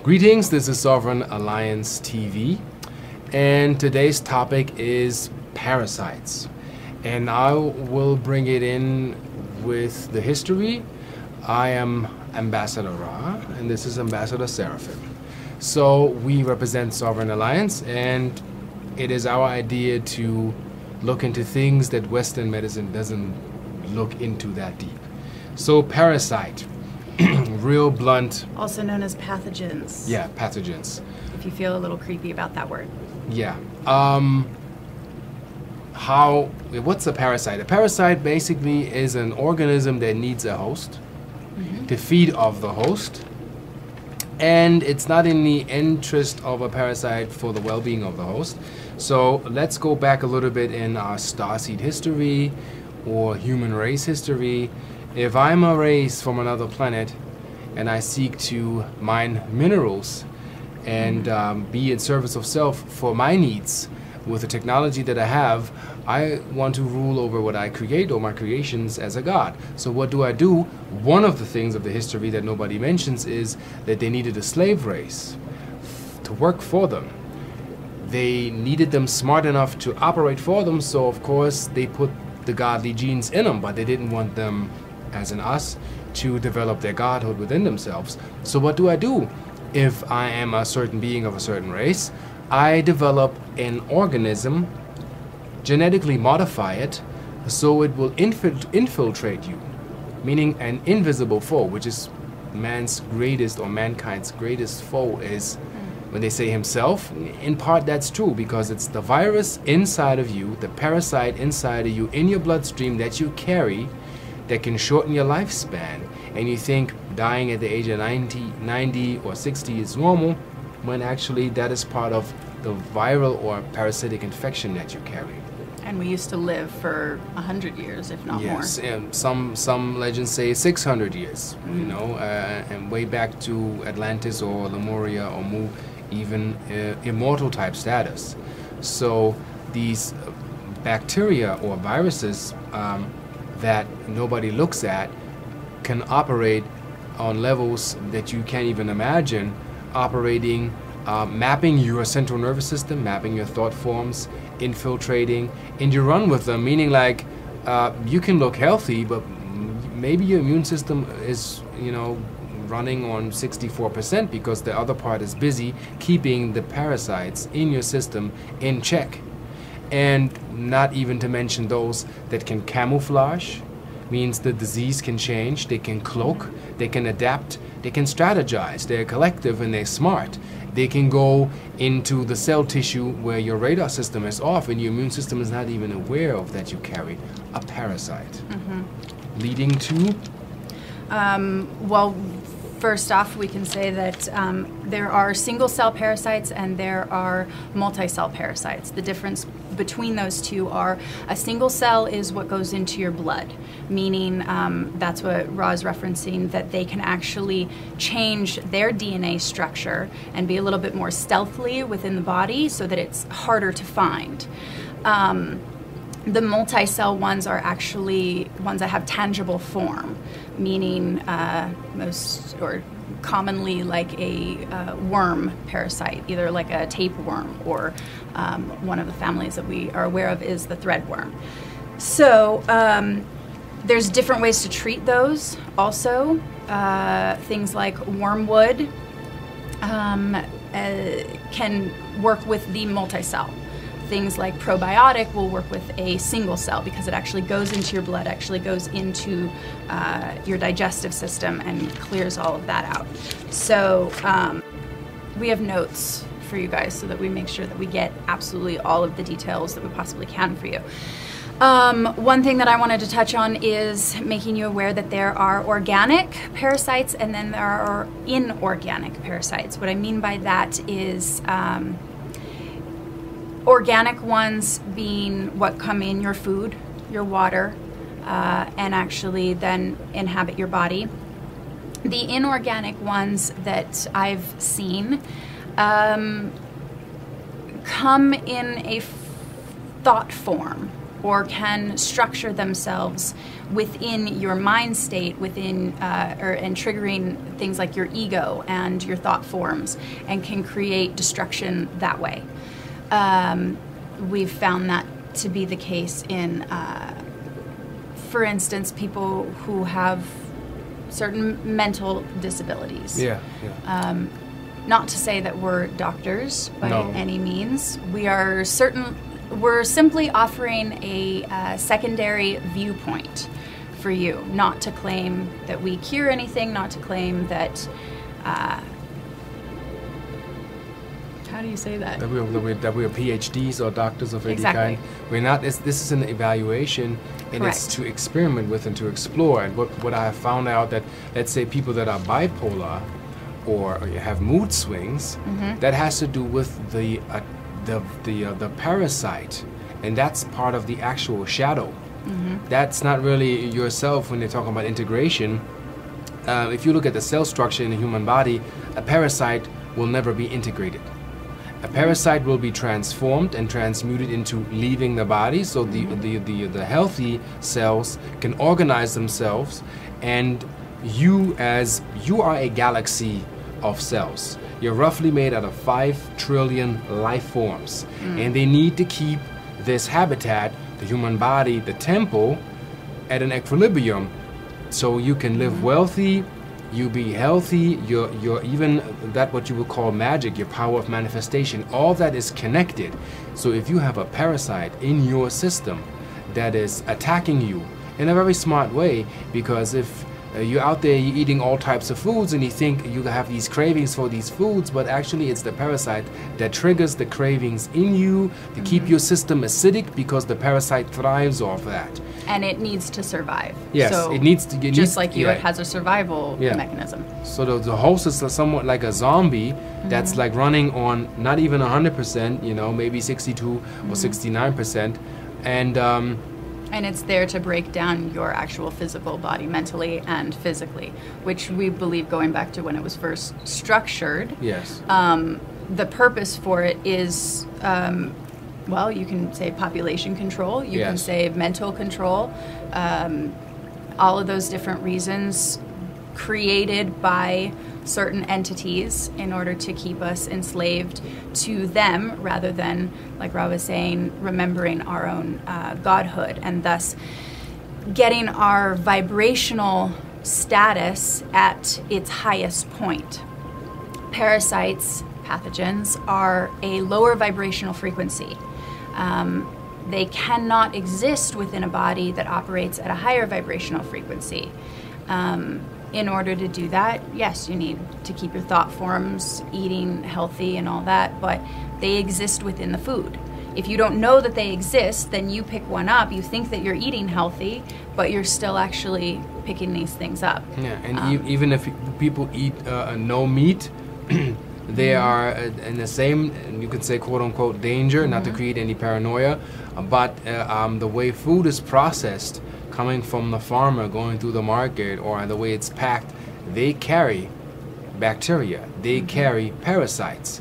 Greetings, this is Sovereign Alliance TV, and today's topic is parasites. And I will bring it in with the history. I am Ambassador Ra, and this is Ambassador Seraphim. So we represent Sovereign Alliance, and it is our idea to look into things that Western medicine doesn't look into that deep. So parasite. Real blunt. Also known as pathogens. Yeah, pathogens. If you feel a little creepy about that word. Yeah. What's a parasite? A parasite basically is an organism that needs a host to feed off the host. And it's not in the interest of a parasite for the well-being of the host. So let's go back a little bit in our starseed history or human race history. If I'm a race from another planet and I seek to mine minerals and be in service of self for my needs with the technology that I have, I want to rule over what I create or my creations as a god. So what do? One of the things of the history that nobody mentions is that they needed a slave race to work for them. They needed them smart enough to operate for them, so of course they put the godly genes in them, but they didn't want them, as in us, to develop their godhood within themselves. So what do? If I am a certain being of a certain race, I develop an organism, genetically modify it, so it will infiltrate you, meaning an invisible foe, which is man's greatest or mankind's greatest foe is when they say himself. In part that's true, because it's the virus inside of you, the parasite inside of you, in your bloodstream that you carry, that can shorten your lifespan. And you think dying at the age of 90 or 60 is normal, when actually that is part of the viral or parasitic infection that you carry. And we used to live for 100 years, if not more. Yes, and some legends say 600 years, you know, and way back to Atlantis or Lemuria or Mu, even immortal type status. So these bacteria or viruses that nobody looks at can operate on levels that you can't even imagine, operating, mapping your central nervous system, mapping your thought forms, infiltrating, and you run with them, meaning like you can look healthy, but maybe your immune system is, you know, running on 64% because the other part is busy keeping the parasites in your system in check. And not even to mention those that can camouflage, means the disease can change, they can cloak, they can adapt, they can strategize, they're collective and they're smart. They can go into the cell tissue where your radar system is off and your immune system is not even aware of that you carry a parasite. Leading to? Well, first off, we can say that there are single-cell parasites and there are multi-cell parasites. The difference between those two are a single cell is what goes into your blood, meaning that's what Ra is referencing, that they can actually change their DNA structure and be a little bit more stealthily within the body so that it's harder to find. The multi-cell ones are actually ones that have tangible form, meaning most or commonly like a worm parasite, either like a tapeworm or one of the families that we are aware of is the threadworm. So there's different ways to treat those also. Things like wormwood can work with the multi-cell. Things like probiotic will work with a single cell because it actually goes into your blood, actually goes into your digestive system and clears all of that out. So we have notes for you guys so that we make sure that we get absolutely all of the details that we possibly can for you. One thing that I wanted to touch on is making you aware that there are organic parasites and then there are inorganic parasites. What I mean by that is organic ones being what come in your food, your water, and actually then inhabit your body. The inorganic ones that I've seen come in a thought form, or can structure themselves within your mind state, within and triggering things like your ego and your thought forms, and can create destruction that way. We've found that to be the case in, for instance, people who have certain mental disabilities. Yeah. Not to say that we're doctors by No. any means. We're simply offering a secondary viewpoint for you, not to claim that we cure anything, not to claim that. How do you say that? That we are PhDs or doctors of any Exactly. kind. We're not. This is an evaluation, and it's Correct. to experiment with and to explore. And what I have found out that, let's say, people that are bipolar or have mood swings, that has to do with the parasite, and that's part of the actual shadow. That's not really yourself when they're talking about integration. If you look at the cell structure in the human body, a parasite will never be integrated. A parasite will be transformed and transmuted into leaving the body, so the healthy cells can organize themselves, and you are a galaxy of cells. You're roughly made out of 5 trillion life forms, and they need to keep this habitat, the human body, the temple, at an equilibrium, so you can live wealthy, you be healthy, you're even that what you would call magic, your power of manifestation, all that is connected. So if you have a parasite in your system that is attacking you in a very smart way, because if you're out there, you're eating all types of foods and you think you have these cravings for these foods, but actually it's the parasite that triggers the cravings in you to keep your system acidic, because the parasite thrives off that. And it needs to survive. Yes, so it needs to. just like you, it has a survival mechanism. So the host is somewhat like a zombie that's like running on not even 100%, maybe 62 or 69%, And it's there to break down your actual physical body, mentally and physically, which we believe, going back to when it was first structured, yes, the purpose for it is, well, you can say population control, you can say mental control, all of those different reasons created by certain entities in order to keep us enslaved to them, rather than, like Ra was saying, remembering our own godhood, and thus getting our vibrational status at its highest point. Parasites, pathogens, are a lower vibrational frequency. They cannot exist within a body that operates at a higher vibrational frequency. In order to do that, yes, you need to keep your thought forms, eating healthy and all that, but they exist within the food. If you don't know that they exist, then you pick one up, you think that you're eating healthy, but you're still actually picking these things up. Yeah, and even if people eat no meat, they are in the same, you could say, quote-unquote, danger, not to create any paranoia, but the way food is processed, coming from the farmer, going through the market, or the way it's packed, they carry bacteria, they carry parasites.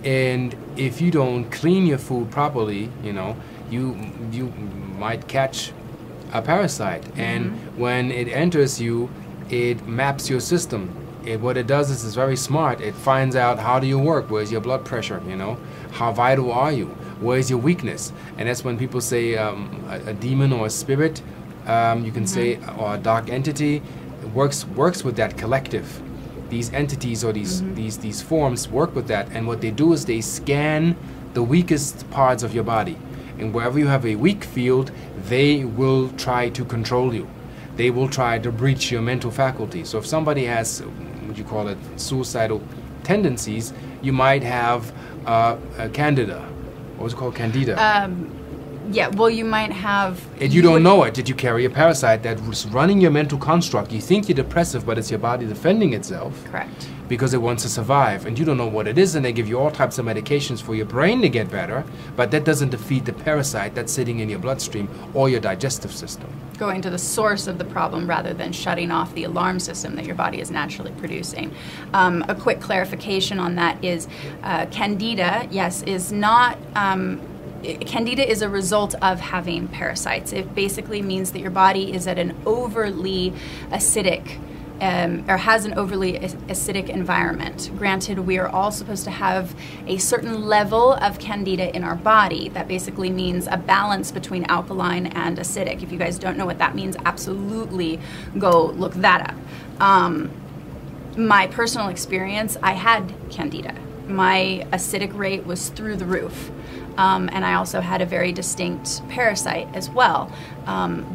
And if you don't clean your food properly, you might catch a parasite. And when it enters you, it maps your system. What it does is it's very smart. It finds out, how do you work? Where's your blood pressure? How vital are you? Where's your weakness? And that's when people say a demon or a spirit, you can say, or a dark entity, works with that collective. These entities or these forms work with that, and what they do is they scan the weakest parts of your body, and wherever you have a weak field, they will try to control you. They will try to breach your mental faculty. So if somebody has, what you call it, suicidal tendencies, you might have a candida. What's it called, candida? Yeah, well, you might have... And you don't know it. Did you carry a parasite that was running your mental construct? You think you're depressive, but it's your body defending itself. Correct. Because it wants to survive. And you don't know what it is, and they give you all types of medications for your brain to get better, but that doesn't defeat the parasite that's sitting in your bloodstream or your digestive system. Going to the source of the problem rather than shutting off the alarm system that your body is naturally producing. A quick clarification on that is Candida, yes, is not Candida is a result of having parasites. It basically means that your body is at an overly acidic or has an overly acidic environment. Granted, we are all supposed to have a certain level of candida in our body. That basically means a balance between alkaline and acidic. If you guys don't know what that means, absolutely go look that up. My personal experience, I had candida. My acidic rate was through the roof. And I also had a very distinct parasite as well,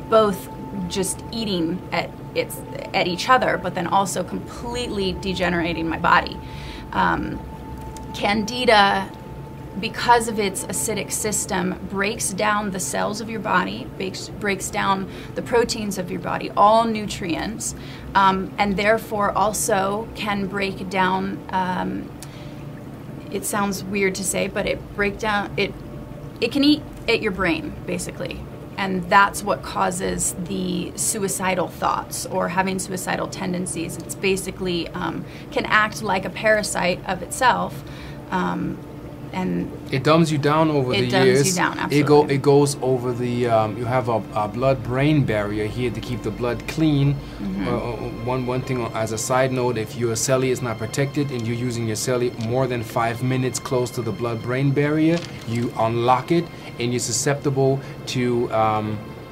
both just eating at each other, but then also completely degenerating my body. Candida, because of its acidic system, breaks down the cells of your body, breaks down the proteins of your body, all nutrients, and therefore also can break down, it sounds weird to say, but it can eat at your brain, basically. And that's what causes the suicidal thoughts or having suicidal tendencies. It's basically can act like a parasite of itself, and it dumbs you down over the years. It dumbs you down, absolutely. It goes over the. You have a blood-brain barrier here to keep the blood clean. One thing as a side note: if your celly is not protected and you're using your celly more than 5 minutes close to the blood-brain barrier, you unlock it and you're susceptible to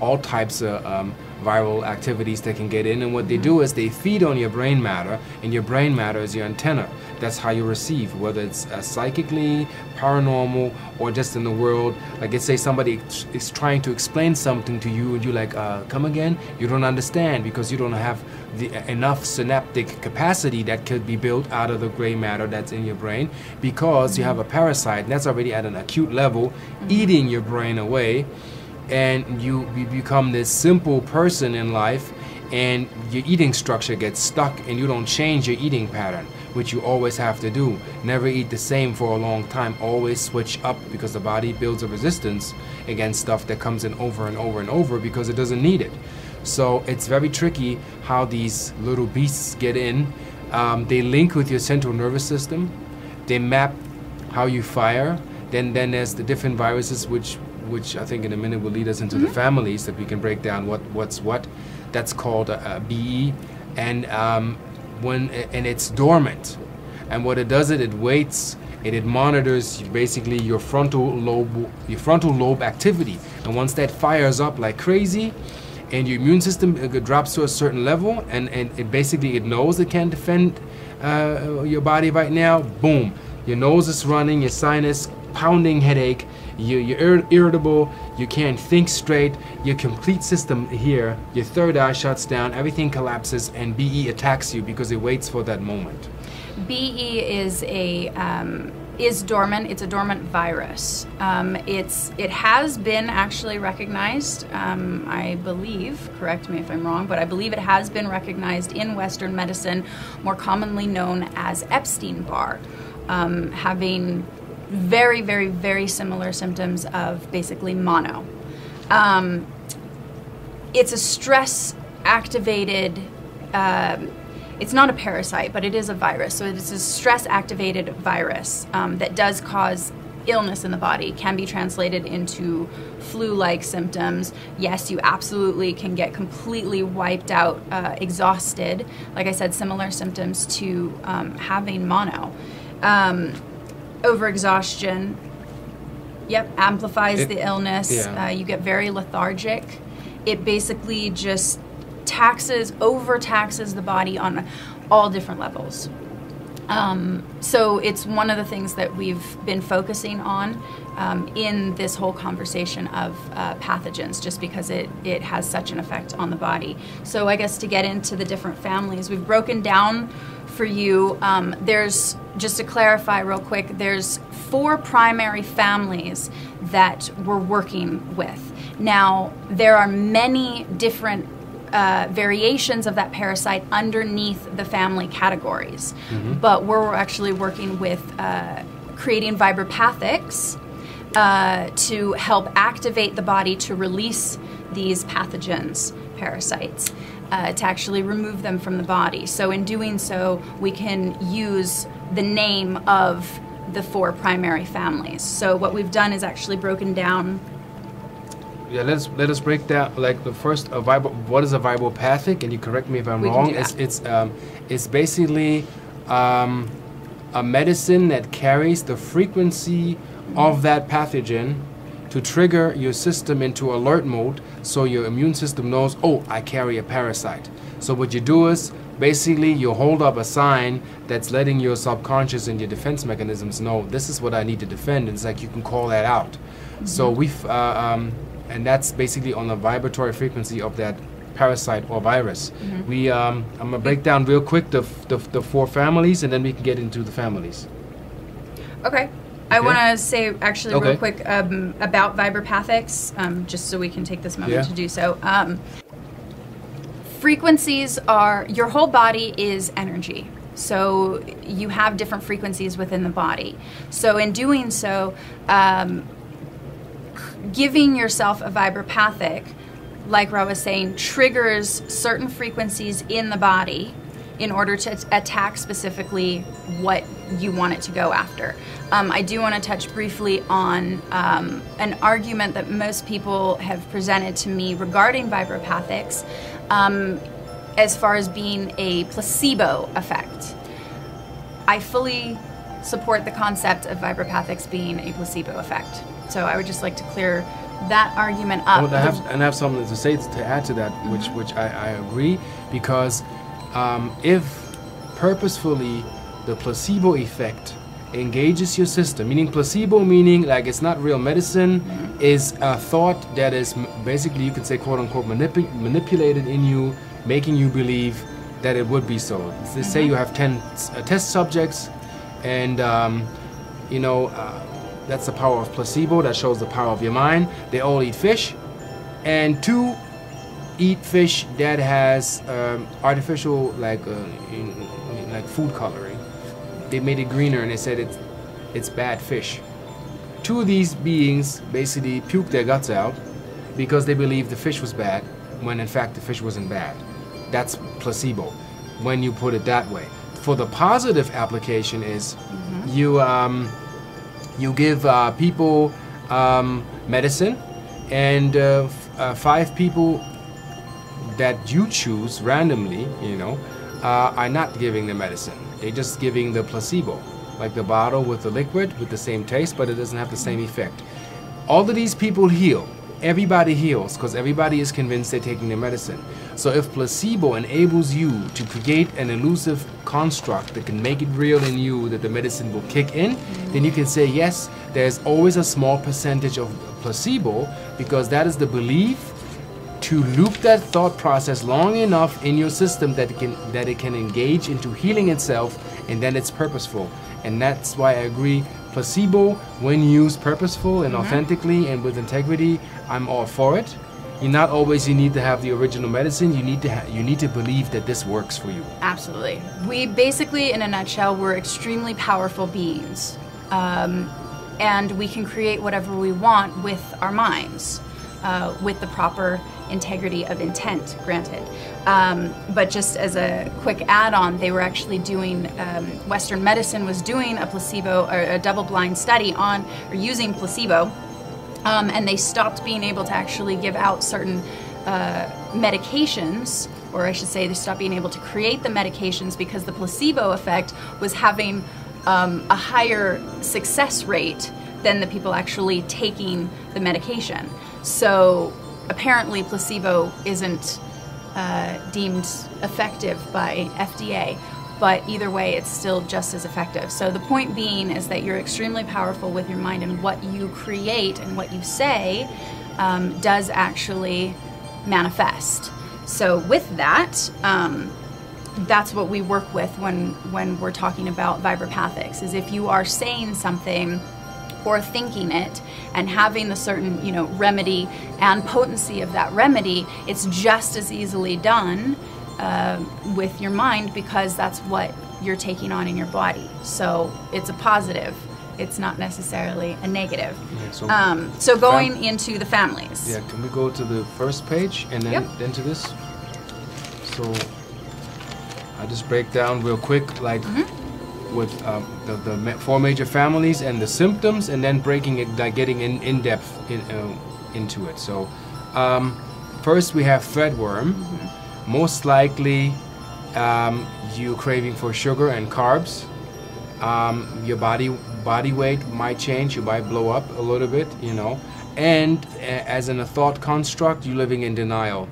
all types of viral activities that can get in. And what they do is they feed on your brain matter, and your brain matter is your antenna. That's how you receive, whether it's psychically, paranormal, or just in the world. Like, let's say somebody is trying to explain something to you and you're like, come again? You don't understand because you don't have enough synaptic capacity that could be built out of the gray matter that's in your brain, because you have a parasite and that's already at an acute level, eating your brain away, and you become this simple person in life, and your eating structure gets stuck and you don't change your eating pattern, which you always have to do. Never eat the same for a long time. Always switch up, because the body builds a resistance against stuff that comes in over and over and over because it doesn't need it. So it's very tricky how these little beasts get in. They link with your central nervous system. They map how you fire. Then there's the different viruses, which I think in a minute will lead us into the families that we can break down what's what. That's called BE, and it's dormant, and what it does, it waits and it monitors basically your frontal lobe activity, and once that fires up like crazy and your immune system drops to a certain level, and it basically, it knows it can't defend your body right now, boom, your nose is running, your sinus pounding, headache, you're irritable, you can't think straight, your complete system here, your third eye shuts down, everything collapses, and BE attacks you because it waits for that moment. BE is dormant. It's a dormant virus. It has been actually recognized, I believe, correct me if I'm wrong, but I believe it has been recognized in Western medicine, more commonly known as Epstein-Barr, having very, very, very similar symptoms of basically mono. It's a stress-activated, it's not a parasite, but it is a virus. So it's a stress-activated virus that does cause illness in the body, can be translated into flu-like symptoms. Yes, you absolutely can get completely wiped out, exhausted. Like I said, similar symptoms to having mono. Overexhaustion, amplifies the illness. Yeah. You get very lethargic. It basically just overtaxes the body on all different levels. So it's one of the things that we've been focusing on in this whole conversation of pathogens, just because it has such an effect on the body. So I guess to get into the different families, we've broken down for you, there's, just to clarify real quick, there's 4 primary families that we're working with. Now, there are many different variations of that parasite underneath the family categories, but we're actually working with creating vibropathics to help activate the body to release these pathogens, parasites, to actually remove them from the body. So in doing so, we can use the name of the 4 primary families. So what we've done is actually broken down. Yeah, let us break down like the first what is a vibropathic, and you correct me if I'm wrong. It's basically a medicine that carries the frequency of that pathogen to trigger your system into alert mode, so your immune system knows, oh, I carry a parasite. So what you do is basically you hold up a sign that's letting your subconscious and your defense mechanisms know this is what I need to defend. It's like you can call that out. So we've and that's basically on the vibratory frequency of that parasite or virus. I'm gonna break down real quick the 4 families, and then we can get into the families. Okay. I want to say actually real quick about vibropathics, just so we can take this moment to do so. Frequencies are, your whole body is energy. So you have different frequencies within the body. So in doing so, giving yourself a vibropathic, like Ra was saying, triggers certain frequencies in the body in order to attack specifically what you want it to go after. I do want to touch briefly on an argument that most people have presented to me regarding vibropathics, as far as being a placebo effect. I fully support the concept of vibropathics being a placebo effect. So I would just like to clear that argument up. Well, I have something to say to add to that, which I agree, because if purposefully the placebo effect engages your system, meaning placebo meaning like it's not real medicine, is a thought that is basically, you could say, quote unquote, manipulated in you, making you believe that it would be so. Let's say you have 10 test subjects, and that's the power of placebo. That shows the power of your mind. They all eat fish, and 2 eat fish that has artificial like food coloring. They made it greener, and they said it's bad fish. 2 of these beings basically puked their guts out because they believed the fish was bad, when in fact the fish wasn't bad. That's placebo when you put it that way. For the positive application is you give people medicine, and 5 people that you choose randomly, are not giving the medicine. They're just giving the placebo, like the bottle with the liquid with the same taste, but it doesn't have the same effect. All of these people heal. Everybody heals because everybody is convinced they're taking their medicine. So if placebo enables you to create an elusive construct that can make it real in you, that the medicine will kick in, then you can say, yes, there's always a small percentage of placebo, because that is the belief to loop that thought process long enough in your system that it can engage into healing itself, and then it's purposeful. And that's why I agree, placebo, when used purposeful and authentically and with integrity, I'm all for it. You need to have the original medicine. You need to believe that this works for you. Absolutely. We basically, in a nutshell, we're extremely powerful beings, and we can create whatever we want with our minds, with the proper integrity of intent, granted. But just as a quick add-on, they were actually doing, Western medicine was doing a placebo, or a double-blind study on, or using placebo, and they stopped being able to actually give out certain medications, or I should say they stopped being able to create the medications because the placebo effect was having a higher success rate than the people actually taking the medication. So apparently placebo isn't deemed effective by FDA, but either way it's still just as effective. So the point being is that you're extremely powerful with your mind, and what you create and what you say does actually manifest. So with that, that's what we work with when we're talking about vibropathics, is if you are saying something or thinking it and having the certain remedy and potency of that remedy, it's just as easily done with your mind, because that's what you're taking on in your body. So it's a positive, it's not necessarily a negative. Yeah, so going into the families. Yeah, can we go to the first page and then to this? So I'll just break down real quick, like with the four major families and the symptoms, and then breaking it, like getting in depth into it. So first we have threadworm. Most likely you craving for sugar and carbs. Your body weight might change. You might blow up a little bit, you know. And as in a thought construct, you're living in denial.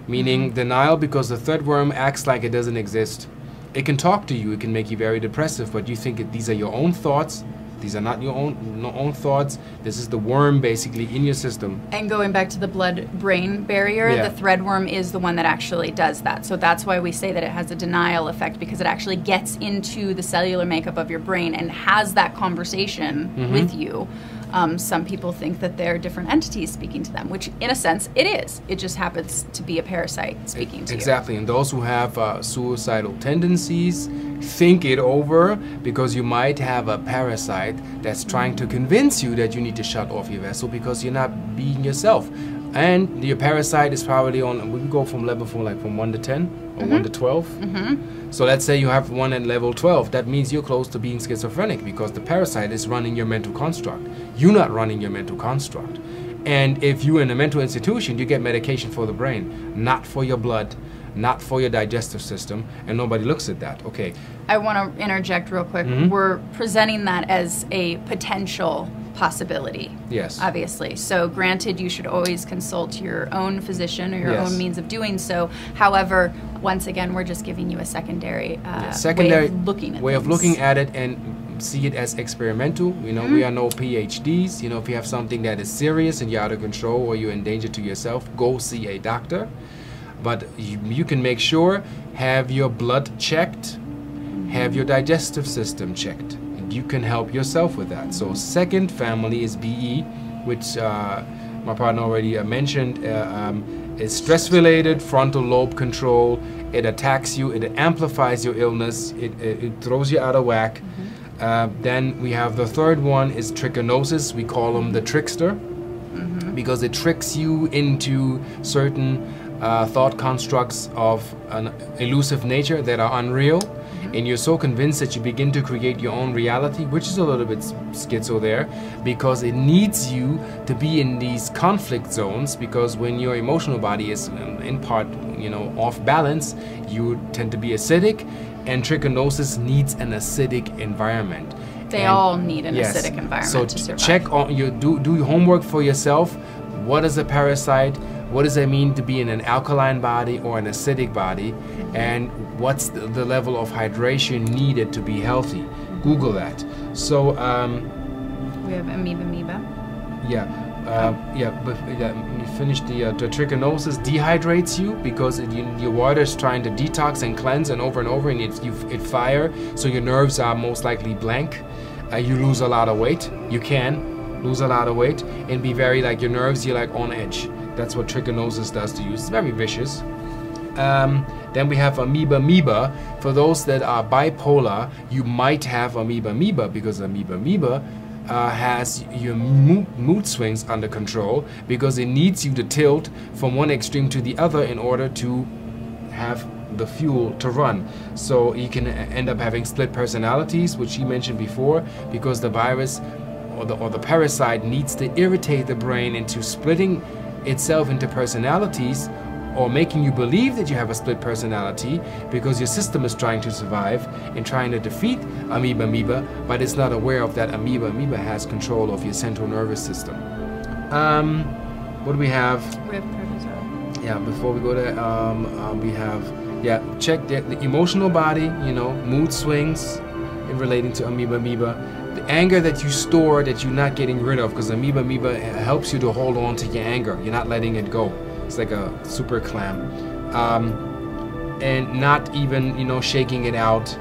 Meaning denial because the threadworm acts like it doesn't exist. It can talk to you, it can make you very depressive, but you think these are your own thoughts. These are not your own thoughts. This is the worm basically in your system. And going back to the blood-brain barrier, the threadworm is the one that actually does that. So that's why we say that it has a denial effect, because it actually gets into the cellular makeup of your brain and has that conversation with you. Some people think that they're different entities speaking to them, which in a sense it is. It just happens to be a parasite speaking to you. Exactly, and those who have suicidal tendencies, think it over, because you might have a parasite that's trying to convince you that you need to shut off your vessel because you're not being yourself. And your parasite is probably on, we can go from level from 1 to 10 or 1 to 12. So let's say you have one at level 12. That means you're close to being schizophrenic because the parasite is running your mental construct. You're not running your mental construct. And if you're in a mental institution, you get medication for the brain, not for your blood, not for your digestive system, and nobody looks at that. Okay. I want to interject real quick. We're presenting that as a potential possibility. Yes. Obviously. So granted, you should always consult your own physician or your own means of doing so. However, once again, we're just giving you a secondary, way of looking at it and see it as experimental. You know, we are no PhDs. You know, if you have something that is serious and you're out of control or you're in danger to yourself, go see a doctor. But you can make sure, have your blood checked, have your digestive system checked. You can help yourself with that. So second family is BE, which my partner already mentioned, is stress-related frontal lobe control. It attacks you, it amplifies your illness, it throws you out of whack. Then we have the third one is trichinosis. We call them the trickster, because it tricks you into certain thought constructs of an elusive nature that are unreal. And you're so convinced that you begin to create your own reality, which is a little bit schizo there, because it needs you to be in these conflict zones, because when your emotional body is in part, you know, off balance, you tend to be acidic, and trichinosis needs an acidic environment. They all need an acidic environment to survive. So check on do your homework for yourself. What is a parasite? What does it mean to be in an alkaline body or an acidic body? And what's the level of hydration needed to be healthy? Google that. So we have amoeba. You finish the trichinosis dehydrates you because your water is trying to detox and cleanse and over, and it fire, so your nerves are most likely blank. You lose a lot of weight. You can lose a lot of weight and be very like your nerves, you're like on edge. That's what trichinosis does to you. It's very vicious. Then we have amoeba. For those that are bipolar, you might have amoeba because amoeba has your mood swings under control, because it needs you to tilt from one extreme to the other in order to have the fuel to run. So you can end up having split personalities, which you mentioned before, because the virus or the parasite needs to irritate the brain into splitting itself into personalities, or making you believe that you have a split personality, because your system is trying to survive and trying to defeat amoeba, but it's not aware of that amoeba has control of your central nervous system. What do we have? We have protozoa. Yeah, before we go there, we have, check the emotional body, you know, mood swings in relating to amoeba. The anger that you store that you're not getting rid of, because amoeba helps you to hold on to your anger. You're not letting it go. It's like a super clam. And not even, you know, shaking it out,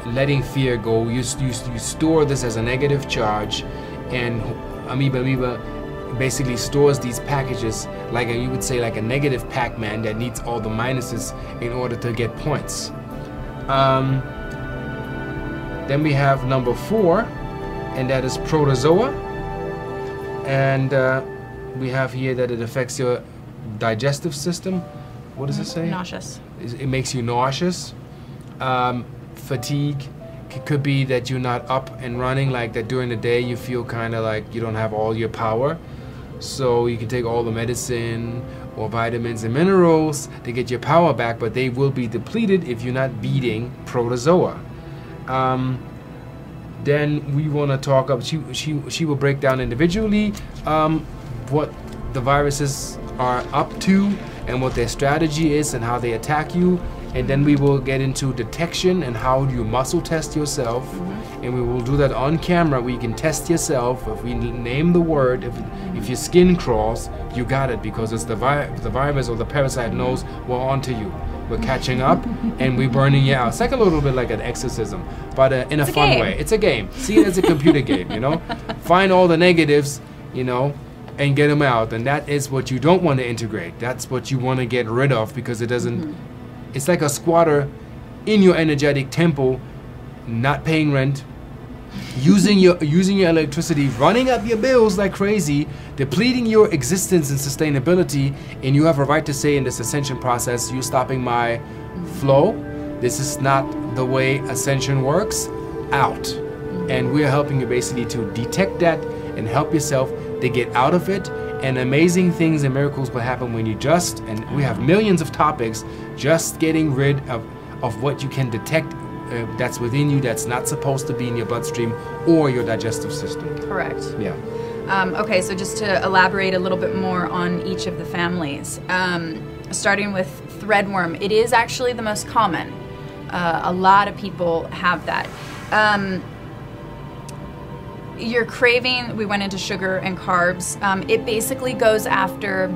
letting fear go. You store this as a negative charge, and amoeba basically stores these packages like you would say like a negative Pac-Man that needs all the minuses in order to get points. Then we have number 4, and that is protozoa. And we have here that it affects your digestive system. What does it say? Nauseous. It makes you nauseous, fatigue, It could be that you're not up and running, like that during the day you feel kind of like you don't have all your power. So you can take all the medicine or vitamins and minerals to get your power back, but they will be depleted if you're not beating protozoa. Then we want to talk about, she will break down individually what the viruses are up to and what their strategy is and how they attack you. And then we will get into detection and how you muscle test yourself. And we will do that on camera where you can test yourself. If we name the word, if your skin crawls, you got it, because it's the virus or the parasite knows we're onto you. We're catching up and we're burning you out. It's like a little bit like an exorcism, but in a fun way. It's a game. See it as a computer game, you know? Find all the negatives, you know, and get them out. And that is what you don't want to integrate. That's what you want to get rid of, because it doesn't, it's like a squatter in your energetic temple, not paying rent, using your electricity, running up your bills like crazy, depleting your existence and sustainability, and you have a right to say in this ascension process, you're stopping my flow. This is not the way ascension works. Out. And we're helping you basically to detect that and help yourself to get out of it. And amazing things and miracles will happen when you just, and we have millions of topics, just getting rid of what you can detect that's within you that's not supposed to be in your bloodstream or your digestive system. Correct. Yeah. Okay, so just to elaborate a little bit more on each of the families, starting with threadworm, it is actually the most common. A lot of people have that. Your craving, we went into sugar and carbs, it basically goes after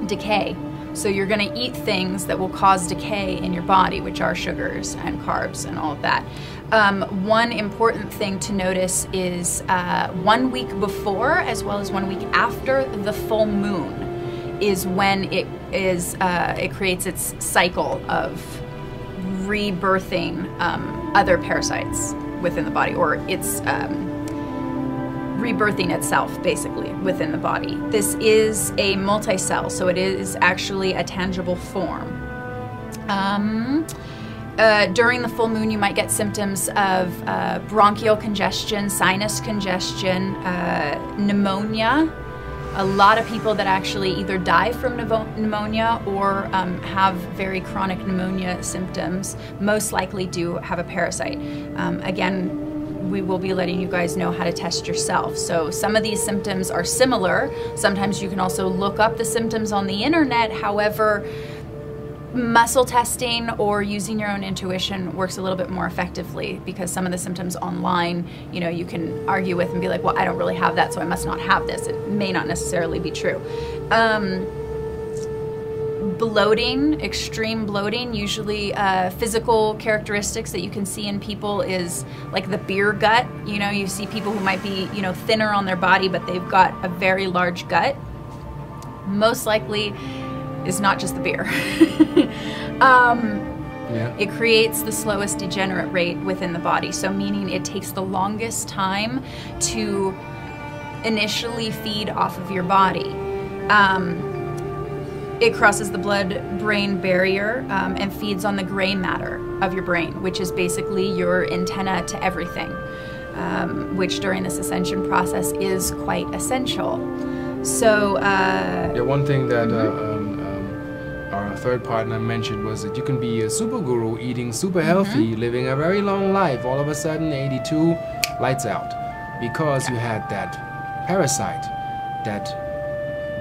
decay. So you're going to eat things that will cause decay in your body, which are sugars and carbs and all of that. One important thing to notice is 1 week before as well as 1 week after the full moon is when it creates its cycle of rebirthing other parasites within the body, or it's rebirthing itself basically within the body. This is a multi-cell, so it is actually a tangible form. During the full moon you might get symptoms of bronchial congestion, sinus congestion, pneumonia. A lot of people that actually either die from pneumonia or have very chronic pneumonia symptoms most likely do have a parasite. Again, we will be letting you guys know how to test yourself. So some of these symptoms are similar. Sometimes you can also look up the symptoms on the internet. However, muscle testing or using your own intuition works a little bit more effectively, because some of the symptoms online, you know, you can argue with and be like, well, I don't really have that, so I must not have this. It may not necessarily be true. Bloating, extreme bloating, usually physical characteristics that you can see in people is like the beer gut. You know, you see people who might be, you know, thinner on their body, but they've got a very large gut. Most likely is not just the beer. It creates the slowest degenerate rate within the body, so meaning it takes the longest time to initially feed off of your body. It crosses the blood-brain barrier and feeds on the gray matter of your brain, which is basically your antenna to everything, which during this ascension process is quite essential. So one thing that our third partner mentioned was that you can be a super guru, eating super healthy, living a very long life. All of a sudden, 82, lights out, because you had that parasite that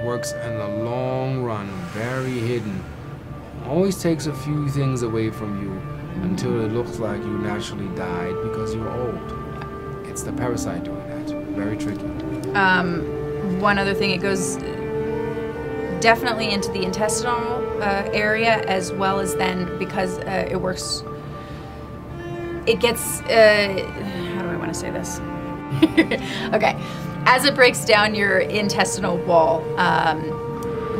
works in the long run, very hidden. Always takes a few things away from you until it looks like you naturally died because you're old. It's the parasite doing that. Very tricky. One other thing, it goes definitely into the intestinal area, as well as then because it works, it gets, how do I want to say this? Okay. As it breaks down your intestinal wall,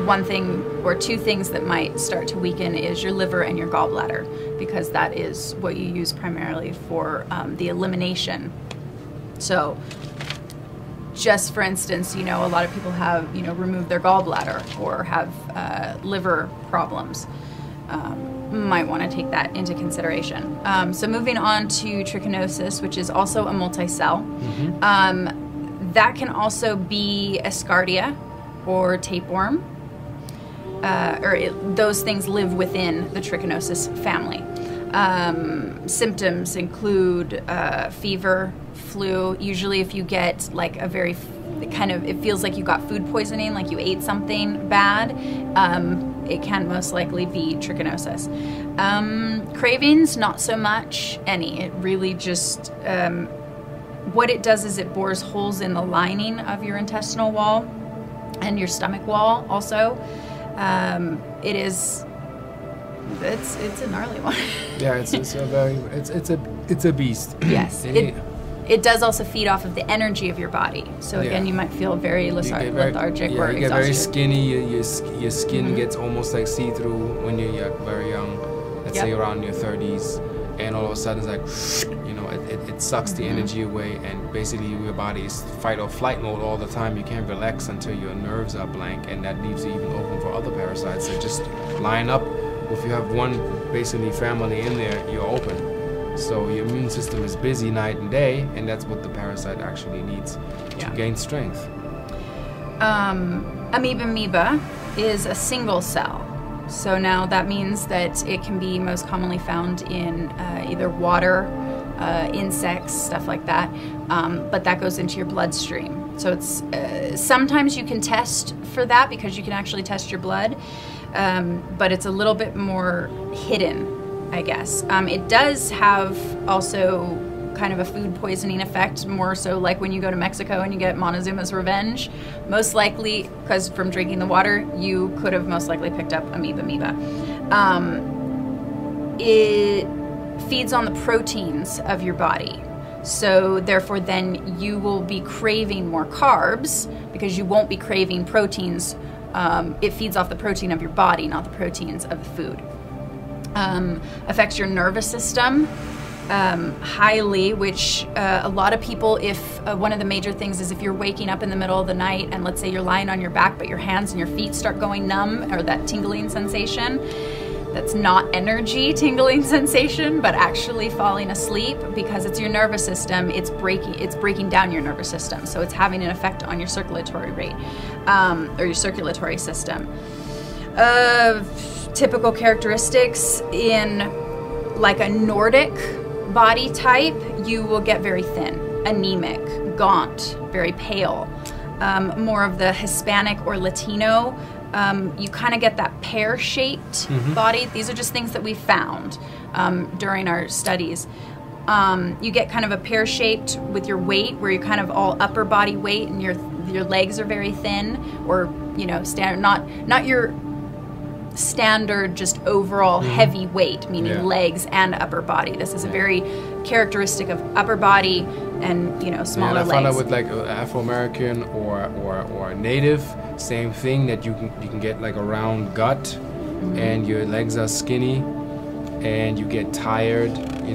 one thing or two things that might start to weaken is your liver and your gallbladder, because that is what you use primarily for the elimination. So just for instance, you know, a lot of people have, you know, removed their gallbladder or have liver problems. might want to take that into consideration. So moving on to trichinosis, which is also a multicell. That can also be Escardia or tapeworm. Those things live within the trichinosis family. Symptoms include fever, flu. Usually if you get like a very it feels like you got food poisoning, like you ate something bad, it can most likely be trichinosis. Cravings, not so much any. It really just, what it does is it bores holes in the lining of your intestinal wall and your stomach wall also. It's a gnarly one. Yeah, it's a beast. Yes. It does also feed off of the energy of your body. So again, you might feel very lethargic or exhausted. You get very skinny. Your skin gets almost like see-through when you're very young. Let's say around your 30s, and all of a sudden it's like, it sucks the energy away, and basically your body is fight or flight mode all the time. You can't relax until your nerves are blank, and that leaves you even open for other parasites that just line up. If you have one basically family in there, you're open. So your immune system is busy night and day, and that's what the parasite actually needs to gain strength. Amoeba is a single cell. So now that means that it can be most commonly found in either water, insects, stuff like that, but that goes into your bloodstream. So it's sometimes you can test for that because you can actually test your blood, but it's a little bit more hidden, I guess. It does have also kind of a food poisoning effect, more so like when you go to Mexico and you get Montezuma's Revenge. Most likely, because from drinking the water, you could have most likely picked up amoeba. It feeds on the proteins of your body. So therefore then you will be craving more carbs because you won't be craving proteins. It feeds off the protein of your body, not the proteins of the food. Affects your nervous system highly, which a lot of people, if one of the major things is if you're waking up in the middle of the night and let's say you're lying on your back but your hands and your feet start going numb, or that tingling sensation, that's not energy tingling sensation, but actually falling asleep, because it's your nervous system. It's breaking down your nervous system, so it's having an effect on your circulatory rate, or your circulatory system. Typical characteristics in like a Nordic body type, you will get very thin, anemic, gaunt, very pale. More of the Hispanic or Latino, you kind of get that pear-shaped body. These are just things that we found during our studies. You get kind of a pear-shaped with your weight, where you're kind of all upper body weight and your legs are very thin, or standard, not your standard just overall heavy weight, meaning legs and upper body. This is a very characteristic of upper body and smaller legs. I found out with like Afro-American or Native, same thing, that you can get like a round gut, and your legs are skinny, and you get tired. What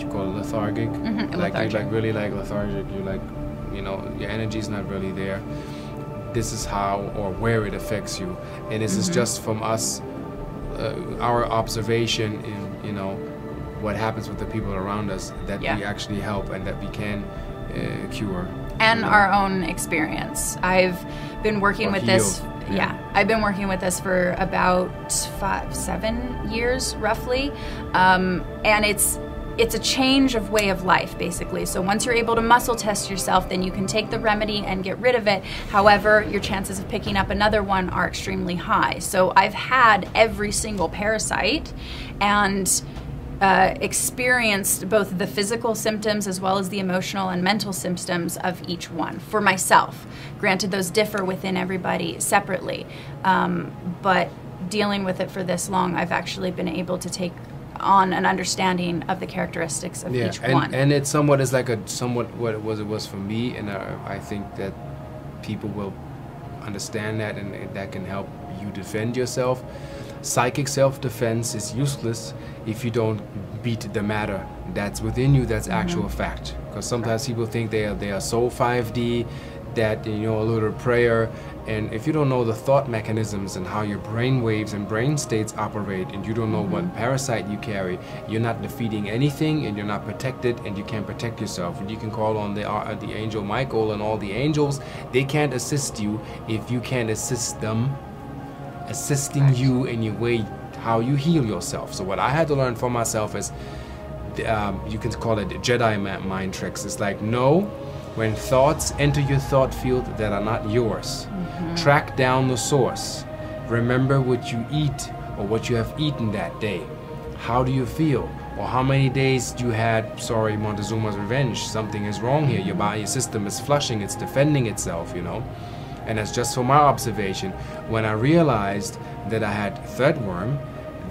you call lethargic. Lethargic. Like really like lethargic. You're like, your energy's not really there. This is how or where it affects you, and this is just from us, our observation in what happens with the people around us, that we actually help and that we can cure. And our own experience. I've been working with this. I've been working with this for about 7 years roughly, and it's a change of way of life, basically. So once you're able to muscle test yourself, then you can take the remedy and get rid of it. However, your chances of picking up another one are extremely high. So I've had every single parasite and experienced both the physical symptoms as well as the emotional and mental symptoms of each one for myself. Granted, those differ within everybody separately, but dealing with it for this long, I've actually been able to take on an understanding of the characteristics of each one. And it somewhat is like what it was for me, and I think that people will understand that, and that can help you defend yourself. Psychic self-defense is useless if you don't beat the matter that's within you, that's actual fact. Because sometimes people think they are so 5D, that, you know, a little prayer. And if you don't know the thought mechanisms and how your brain waves and brain states operate, and you don't know what parasite you carry, you're not defeating anything, and you're not protected, and you can't protect yourself. And you can call on the angel Michael and all the angels. They can't assist you if you can't assist them, assisting you in your way how you heal yourself. So what I had to learn for myself is, you can call it Jedi mind tricks. It's like, no, when thoughts enter your thought field that are not yours, track down the source. Remember what you eat or what you have eaten that day. How do you feel? Or how many days you had, sorry, Montezuma's revenge. Something is wrong here. Your body system is flushing. It's defending itself, you know. And that's just from my observation. When I realized that I had threadworm,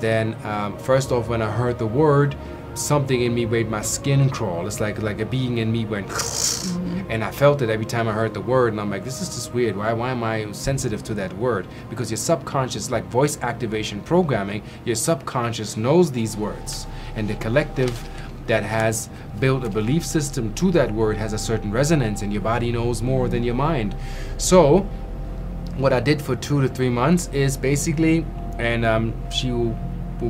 then first off, when I heard the word, something in me made my skin crawl. It's like a being in me went, and I felt it every time I heard the word, and I'm like, this is just weird. Why am I sensitive to that word? Because your subconscious, like voice activation programming, your subconscious knows these words, and the collective that has built a belief system to that word has a certain resonance, and your body knows more than your mind. So what I did for 2 to 3 months is basically, and she will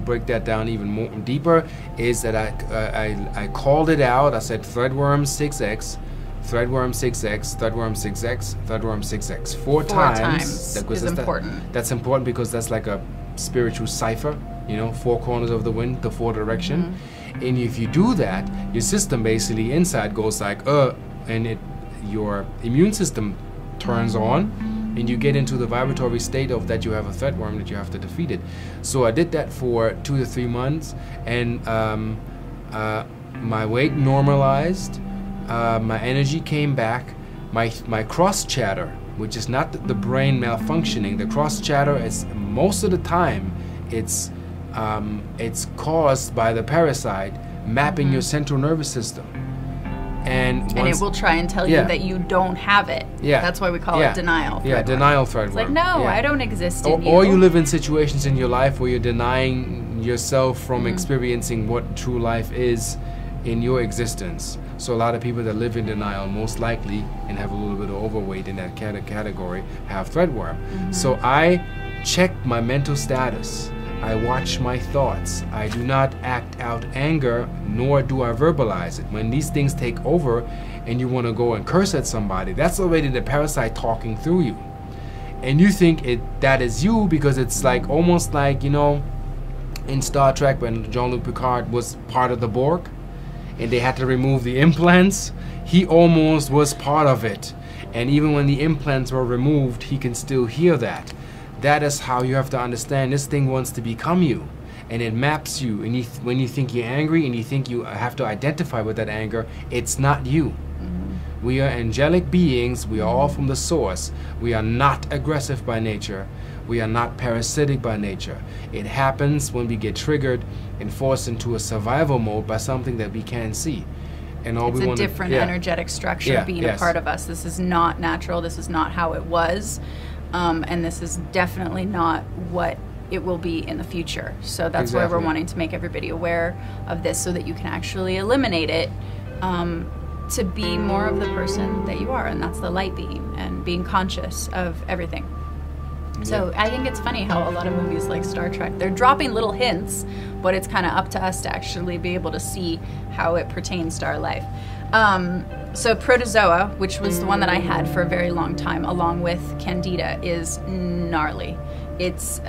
break that down even more deeper, is that I called it out. I said threadworm 6x, threadworm 6x, threadworm 6x, threadworm 6x. Four times is important. That's important because that's like a spiritual cipher, you know, 4 corners of the wind, the 4 direction. And if you do that, your system basically inside goes like, and your immune system turns on, and you get into the vibratory state of that you have a threadworm, that you have to defeat it. So I did that for 2 to 3 months, and my weight normalized, my energy came back, my cross chatter, which is not the brain malfunctioning. The cross chatter is most of the time it's caused by the parasite mapping your central nervous system. And it will try and tell you that you don't have it. Yeah. That's why we call it denial. Yeah, denial threadworm. It's like, no, I don't exist in you. Or you live in situations in your life where you're denying yourself from experiencing what true life is in your existence. So a lot of people that live in denial, most likely, and have a little bit of overweight in that category, have threadworm. So I check my mental status. I watch my thoughts. I do not act out anger, nor do I verbalize it. When these things take over and you want to go and curse at somebody, that's already the parasite talking through you. And you think that is you, because it's like almost like, you know, in Star Trek when Jean-Luc Picard was part of the Borg and they had to remove the implants, he almost was part of it. And even when the implants were removed, he can still hear that. That is how you have to understand this thing wants to become you, and it maps you. And when you think you're angry and you think you have to identify with that anger, it's not you. We are angelic beings. We are all from the source. We are not aggressive by nature. We are not parasitic by nature. It happens when we get triggered and forced into a survival mode by something that we can't see. And all it's a different energetic structure being a part of us. This is not natural. This is not how it was. And this is definitely not what it will be in the future. So that's why we're wanting to make everybody aware of this, so that you can actually eliminate it, to be more of the person that you are, and that's the light being and being conscious of everything. So I think it's funny how a lot of movies like Star Trek, they're dropping little hints, but it's kind of up to us to actually be able to see how it pertains to our life. So protozoa, which was the one that I had for a very long time, along with Candida, is gnarly. It's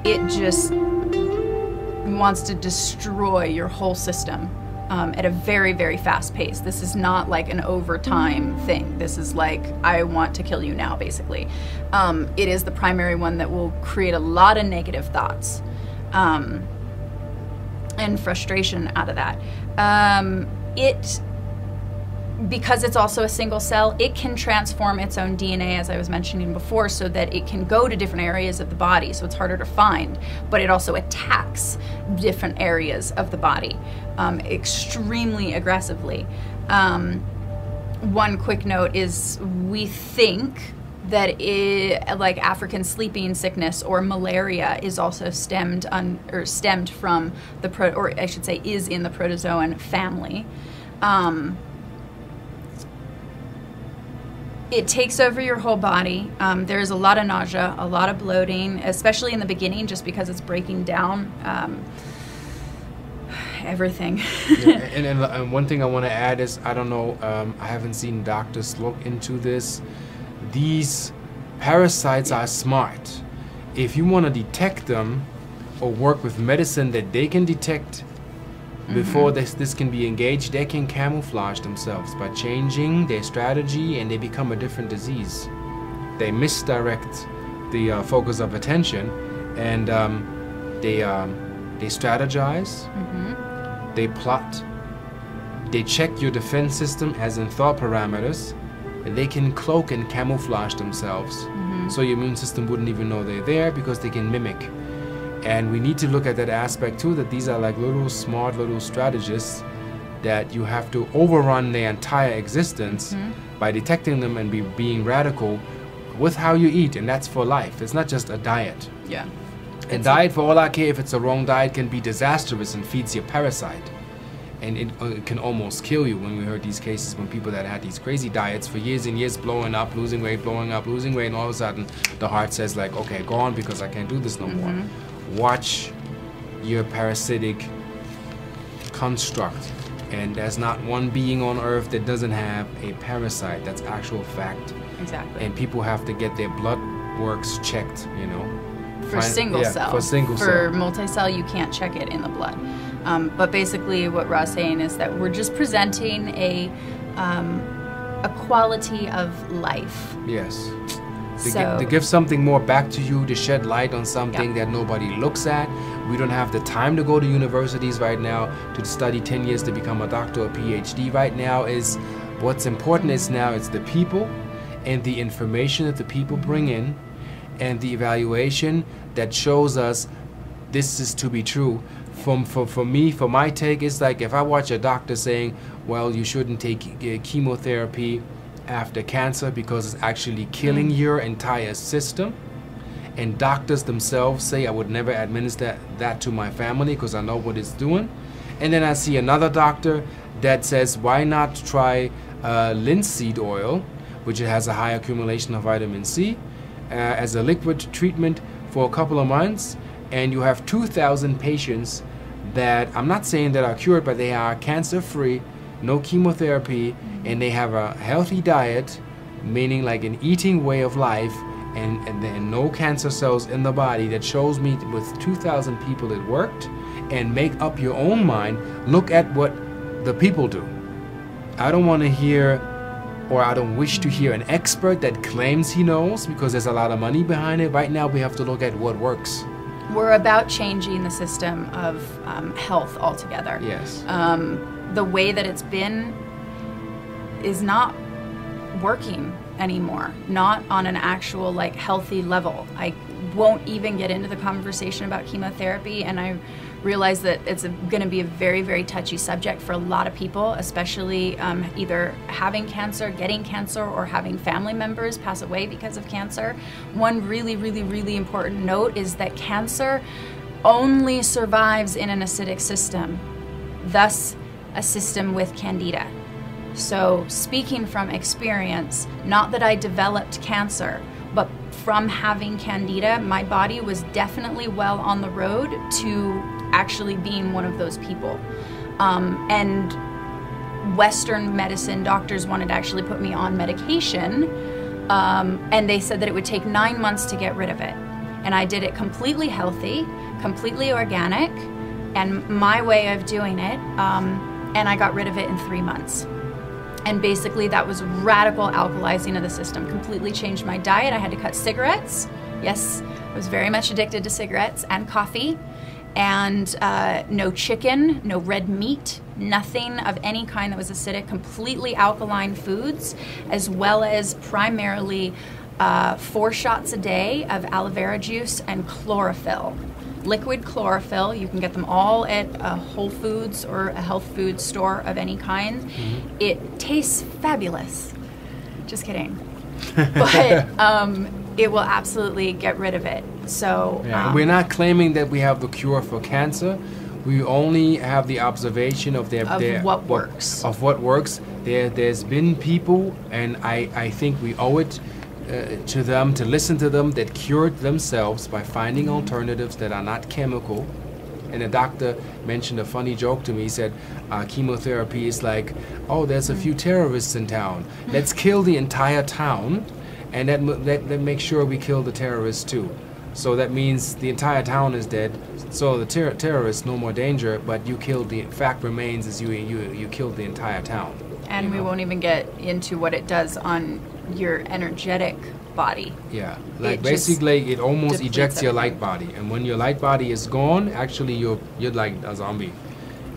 it just wants to destroy your whole system at a very, very fast pace. This is not like an overtime thing. This is like, I want to kill you now, basically. It is the primary one that will create a lot of negative thoughts and frustration out of that. Because it's also a single cell, it can transform its own DNA, as I was mentioning before, so that it can go to different areas of the body, so it's harder to find, but it also attacks different areas of the body extremely aggressively. One quick note is, we think that like African sleeping sickness or malaria is also stemmed from the or I should say is in the protozoan family. It takes over your whole body. There's a lot of nausea, a lot of bloating, especially in the beginning, just because it's breaking down everything. Yeah, and one thing I want to add is, I don't know, I haven't seen doctors look into this. These parasites are smart. If you want to detect them or work with medicine that they can detect before this can be engaged, they can camouflage themselves by changing their strategy, and they become a different disease. They misdirect the focus of attention, and they strategize, they plot, they check your defense system as in thought parameters, and they can cloak and camouflage themselves. So your immune system wouldn't even know they're there, because they can mimic. And we need to look at that aspect too, that these are like little smart little strategists that you have to overrun their entire existence by detecting them and being radical with how you eat, and that's for life. It's not just a diet. Yeah. And diet, for all I care, if it's a wrong diet, can be disastrous and feeds you a parasite. And it can almost kill you. When we heard these cases when people that had these crazy diets for years and years, blowing up, losing weight, blowing up, losing weight, and all of a sudden the heart says like, okay, go on, because I can't do this no more. Watch your parasitic construct, and there's not one being on earth that doesn't have a parasite. That's actual fact. Exactly. And people have to get their blood works checked, you know. For single cell. For single cell. For multi-cell, you can't check it in the blood. But basically what Ra's saying is that we're just presenting a quality of life. Yes. To give something more back to you, to shed light on something that nobody looks at. We don't have the time to go to universities right now to study 10 years to become a doctor or PhD. Right now is what's important is now it's the people and the information that the people bring in, and the evaluation that shows us this is to be true. For me, for my take, it's like if I watch a doctor saying, well, you shouldn't take chemotherapy after cancer because it's actually killing your entire system, and doctors themselves say I would never administer that to my family because I know what it's doing, and then I see another doctor that says why not try linseed oil, which has a high accumulation of vitamin C, as a liquid treatment for a couple of months, and you have 2,000 patients that I'm not saying that are cured, but they are cancer-free, no chemotherapy, and they have a healthy diet, meaning like an eating way of life, and then no cancer cells in the body. That shows me with 2,000 people it worked. And make up your own mind. Look at what the people do. I don't want to hear, or I don't wish to hear, an expert that claims he knows, because there's a lot of money behind it. Right now we have to look at what works. We're about changing the system of health altogether. Yes. The way that it's been is not working anymore, not on an actual like healthy level. I won't even get into the conversation about chemotherapy, and I realize that it's going to be a very, very touchy subject for a lot of people, especially either having cancer, getting cancer, or having family members pass away because of cancer. One really, really, really important note is that cancer only survives in an acidic system, thus a system with candida. So speaking from experience, not that I developed cancer, but from having candida, my body was definitely well on the road to actually being one of those people. And Western medicine doctors wanted to actually put me on medication, and they said that it would take 9 months to get rid of it. And I did it completely healthy, completely organic, and my way of doing it, and I got rid of it in 3 months. And basically that was radical alkalizing of the system. Completely changed my diet. I had to cut cigarettes. Yes, I was very much addicted to cigarettes and coffee. And no chicken, no red meat, nothing of any kind that was acidic, completely alkaline foods, as well as primarily 4 shots a day of aloe vera juice and chlorophyll. Liquid chlorophyll. You can get them all at a Whole Foods or a health food store of any kind. Mm-hmm. It tastes fabulous. Just kidding. But it will absolutely get rid of it. So we're not claiming that we have the cure for cancer. We only have the observation of what works. Of what works. There's been people, and I think we owe it to them, to listen to them, that cured themselves by finding alternatives that are not chemical. And a doctor mentioned a funny joke to me. He said, chemotherapy is like, oh, there's a few terrorists in town. Let's kill the entire town, and that makes sure we kill the terrorists too. So that means the entire town is dead. So the terrorists, no more danger, but you killed the fact remains is you killed the entire town. And we won't even get into what it does on your energetic body. Yeah, like basically it almost ejects your light everything. body, and when your light body is gone, actually you're like a zombie.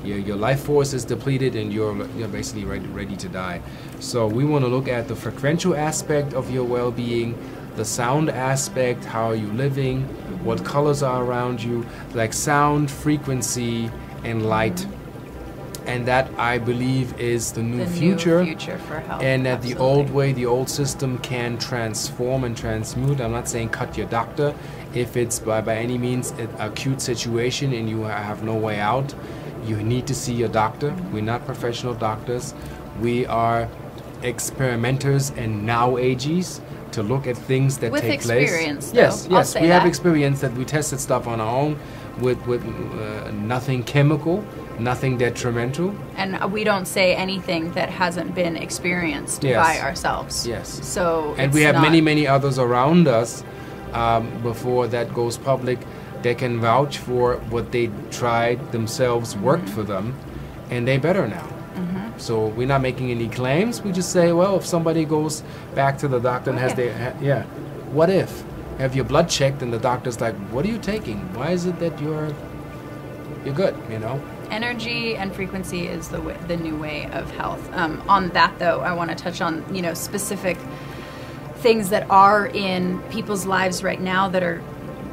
Your life force is depleted, and you're basically ready to die. So we want to look at the frequential aspect of your well-being, the sound aspect, how are you living, what colors are around you, like sound, frequency, and light. And that, I believe, is the new future. New future for health. And that the old way, the old system can transform and transmute. I'm not saying cut your doctor if it's by any means an acute situation and you have no way out. You need to see your doctor. We're not professional doctors. We are experimenters and now-ages to look at things that with take place. Experience, yes, though. yes, we have experience that we tested stuff on our own with nothing chemical, nothing detrimental. And we don't say anything that hasn't been experienced by ourselves. Yes. So and we have many others around us before that goes public. They can vouch for what they tried themselves, worked for them, and they're better now. So we're not making any claims. We just say, well, if somebody goes back to the doctor and has their, what if? Have your blood checked and the doctor's like, what are you taking? Why is it that you're good, you know? Energy and frequency is the new way of health. On that, though, I want to touch on, specific things that are in people's lives right now that are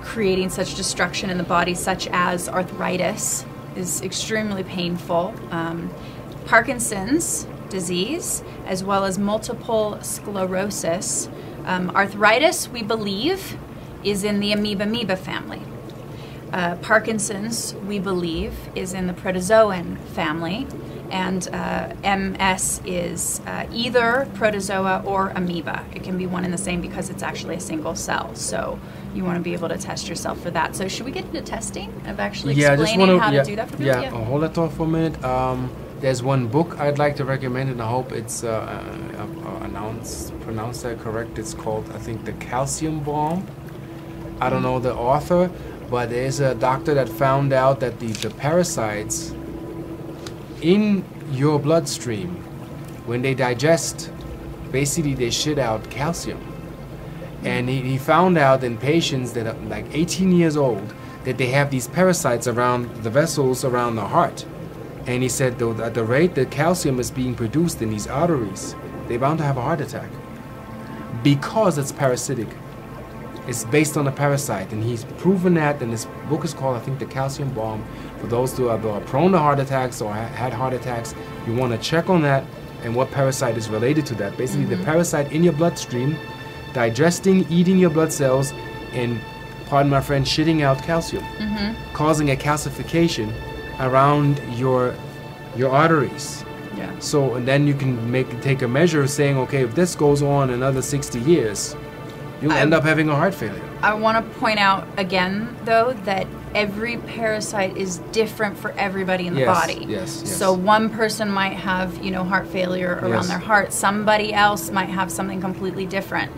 creating such destruction in the body, such as arthritis is extremely painful. Parkinson's disease, as well as multiple sclerosis. Arthritis, we believe, is in the amoeba family. Parkinson's, we believe, is in the protozoan family, and MS is either protozoa or amoeba. It can be one and the same because it's actually a single cell. So you want to be able to test yourself for that. So should we get into testing of actually explaining how to do that for people? Yeah, hold that thought for a minute. There's one book I'd like to recommend, and I hope it's pronounced that correct. It's called, I think, The Calcium Bomb. I don't know the author, but there's a doctor that found out that the parasites in your bloodstream, when they digest, basically they shit out calcium. And he found out in patients that are like 18 years old that they have these parasites around the vessels around the heart. And he said, though, at the rate that calcium is being produced in these arteries, they're bound to have a heart attack because it's parasitic. It's based on a parasite, and he's proven that, and this book is called, I think, The Calcium Bomb. For those who are prone to heart attacks or had heart attacks, you want to check on that and what parasite is related to that. Basically, the parasite in your bloodstream, digesting, eating your blood cells, and, pardon my friend, shitting out calcium, causing a calcification around your arteries. Yeah. So, and then you can take a measure saying, okay, if this goes on another 60 years, you'll end up having a heart failure. I want to point out again, though, that every parasite is different for everybody in the body. Yes. So one person might have, heart failure around their heart. Somebody else might have something completely different.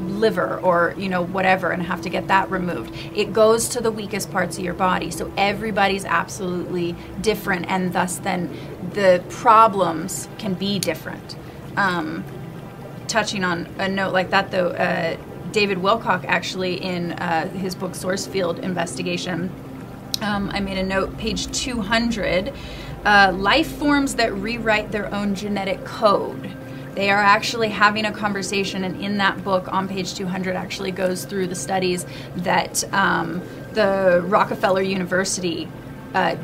Liver or whatever, and have to get that removed. It goes to the weakest parts of your body, so everybody's absolutely different, and thus then the problems can be different. Touching on a note like that, though, David Wilcock actually in his book Source Field Investigation, I made a note, page 200, life forms that rewrite their own genetic code. They are actually having a conversation, and in that book on page 200 actually goes through the studies that the Rockefeller University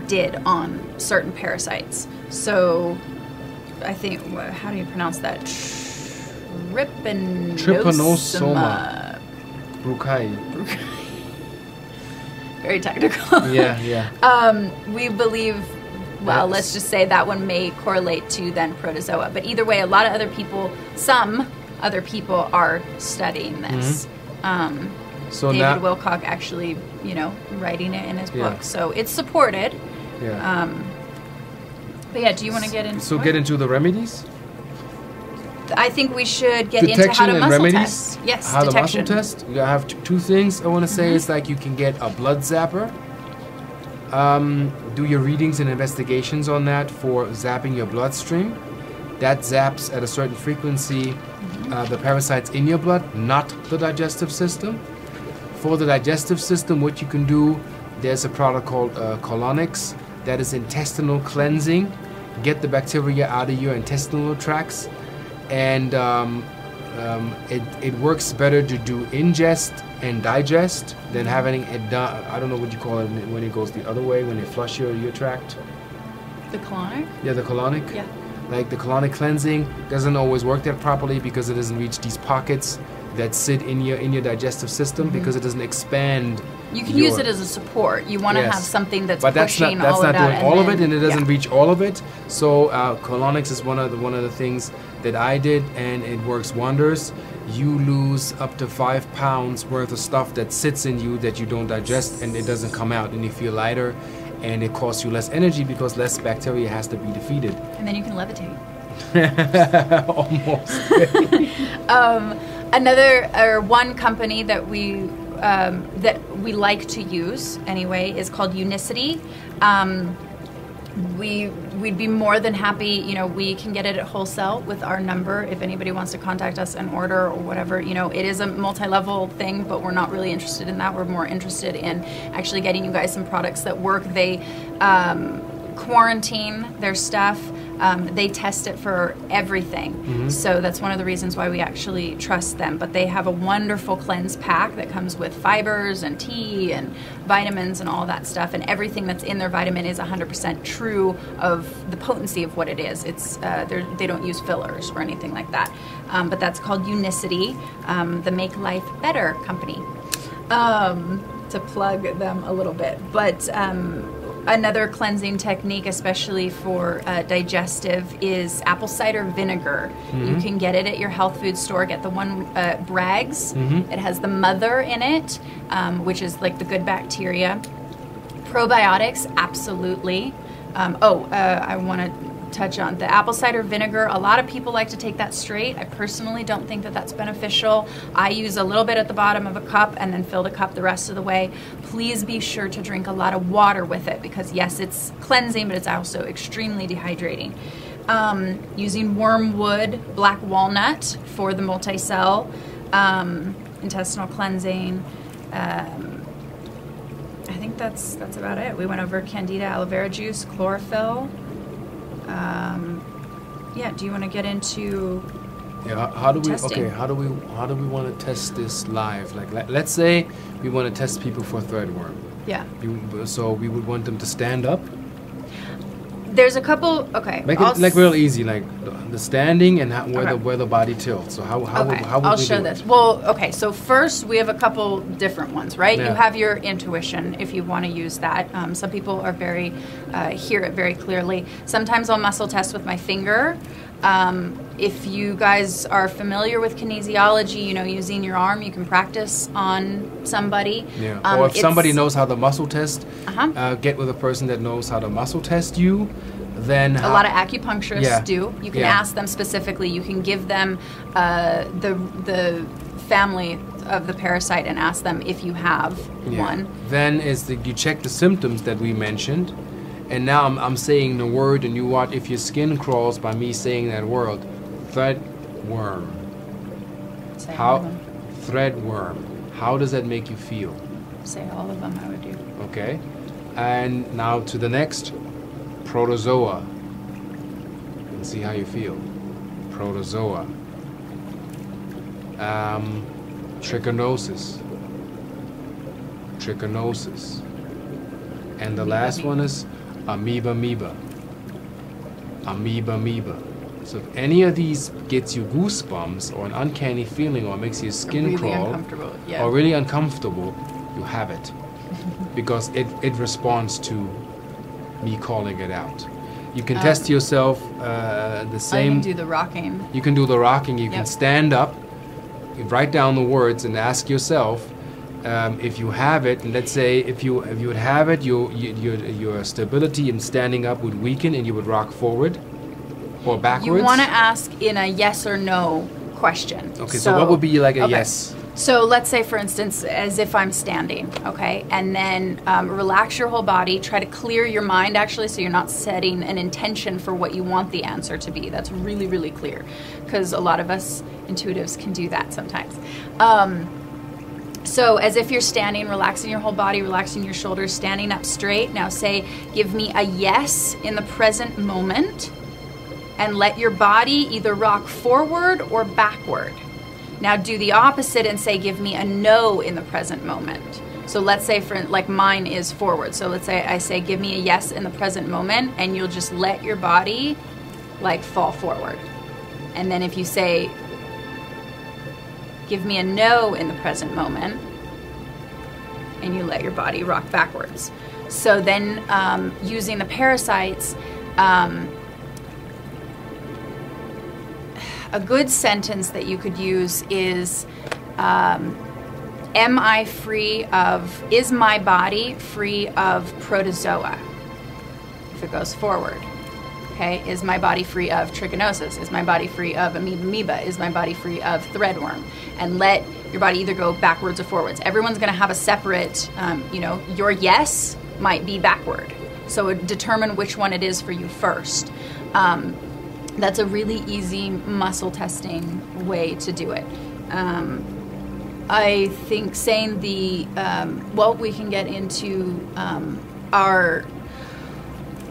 did on certain parasites. So I think, how do you pronounce that? Trypanosoma brucae. very technical. We believe, well, let's just say that one may correlate to then protozoa. But either way, a lot of other people, some other people are studying this. So David Wilcock actually, writing it in his book. So it's supported. But yeah, do you want to get into get into the remedies? I think we should get into how to muscle test. Yes, how detection. to muscle test. You have two things I want to say. It's like you can get a blood zapper. Do your readings and investigations on that for zapping your bloodstream. That zaps at a certain frequency the parasites in your blood, not the digestive system. For the digestive system, what you can do, there's a product called colonics that is intestinal cleansing. Get the bacteria out of your intestinal tracts, and it works better to do ingest and digest than having it done. I don't know what you call it when it goes the other way, when they flush your tract. The colonic? Yeah, the colonic. Yeah. Like the colonic cleansing doesn't always work that properly because it doesn't reach these pockets that sit in your digestive system because it doesn't expand. You can use it as a support. You want to have something that's pushing that's all not of that. doing all of it, and it doesn't reach all of it. So colonics is one of the things that I did, and it works wonders. You lose up to 5 pounds worth of stuff that sits in you that you don't digest, and it doesn't come out, and you feel lighter, and it costs you less energy because less bacteria has to be defeated. And then you can levitate. Almost. One company that we like to use anyway is called Unicity. We'd be more than happy, we can get it at wholesale with our number if anybody wants to contact us and order or whatever. It is a multi-level thing, but we're not really interested in that. We're more interested in actually getting you guys some products that work. They quarantine their stuff. They test it for everything. So that's one of the reasons why we actually trust them. But they have a wonderful cleanse pack that comes with fibers and tea and vitamins and all that stuff. And everything that's in their vitamin is 100% true of the potency of what it is. It's they don't use fillers or anything like that. But that's called Unicity, the Make Life Better company. To plug them a little bit. But another cleansing technique, especially for digestive, is apple cider vinegar. You can get it at your health food store. Get the one Bragg's. It has the mother in it, which is like the good bacteria. Probiotics, absolutely. I want to touch on the apple cider vinegar. A lot of people like to take that straight. I personally don't think that that's beneficial. I use a little bit at the bottom of a cup and then fill the cup the rest of the way. Please be sure to drink a lot of water with it because yes, it's cleansing, but it's also extremely dehydrating. Using wormwood, black walnut for the multi-cell, intestinal cleansing. I think that's about it. We went over candida, aloe vera juice, chlorophyll. Do you want to get into how do we testing? how do we want to test this live? Like let's say we want to test people for threadworm. So we would want them to stand up. There's a couple. Okay. Make it like real easy, like the standing and where the body tilts. So how would I'll we show do this. it? Well, okay. So first we have a couple different ones, right? Yeah. You have your intuition if you want to use that. Some people are very hear it very clearly. Sometimes I'll muscle test with my finger. If you guys are familiar with kinesiology, using your arm, you can practice on somebody. Yeah. Or if somebody knows how to muscle test, get with a person that knows how to muscle test you. Then a lot of acupuncturists do. You can ask them specifically. You can give them the family of the parasite and ask them if you have one. Then you check the symptoms that we mentioned. And now I'm saying the word, and you watch if your skin crawls by me saying that word. Threadworm. Threadworm. How does that make you feel? Say all of them, I would do. Okay. And now to the next. Protozoa. And see how you feel. Protozoa. Trichinosis. And the last one is amoeba. So if any of these gets you goosebumps or an uncanny feeling or makes your skin crawl uncomfortable, or really uncomfortable, you have it. because it responds to me calling it out. You can test yourself the same. You can do the rocking. You can do the rocking. You Yep. can stand up, you write down the words, and ask yourself if you have it. And let's say if you would have it, your stability in standing up would weaken, and you would rock forward or backwards. You want to ask in a yes or no question. Okay, so what would be like a yes? So let's say, for instance, as if I'm standing, okay? And then relax your whole body. Try to clear your mind, actually, so you're not setting an intention for what you want the answer to be. That's really, really clear, because a lot of us intuitives can do that sometimes. So as if you're standing, relaxing your whole body, relaxing your shoulders, standing up straight. Now say, give me a yes in the present moment, and let your body either rock forward or backward. Now do the opposite and say, give me a no in the present moment. So let's say, for like mine is forward. So let's say I say, give me a yes in the present moment, and you'll just let your body like fall forward. And then if you say, give me a no in the present moment, and you let your body rock backwards. So then using the parasites, a good sentence that you could use is, am I free of, is my body free of protozoa? If it goes forward. Okay, is my body free of trichinosis? Is my body free of amoeba? Is my body free of threadworm? And let your body either go backwards or forwards. Everyone's gonna have a separate, you know, your yes might be backward. So determine which one it is for you first. That's a really easy muscle testing way to do it. I think saying the, well, we can get into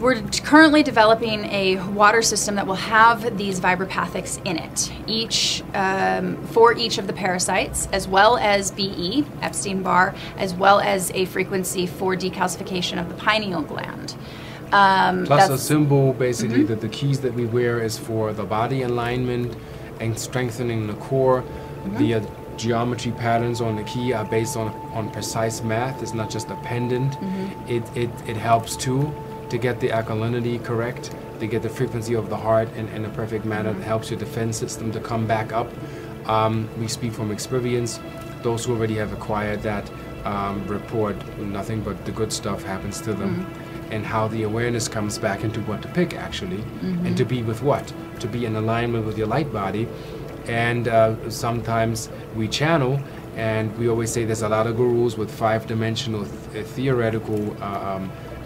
we're currently developing a water system that will have these vibropathics in it, for each of the parasites, as well as BE, Epstein-Barr, as well as a frequency for decalcification of the pineal gland. Plus a symbol, basically, that the keys that we wear is for the body alignment and strengthening the core. The geometry patterns on the key are based on precise math. It's not just a pendant. It helps too to get the alkalinity correct, to get the frequency of the heart in a perfect manner. It helps your defense system to come back up. We speak from experience. Those who already have acquired that report nothing but the good stuff happens to them. And how the awareness comes back into what to pick, actually, and to be with what? To be in alignment with your light body. And sometimes we channel, and we always say there's a lot of gurus with five-dimensional theoretical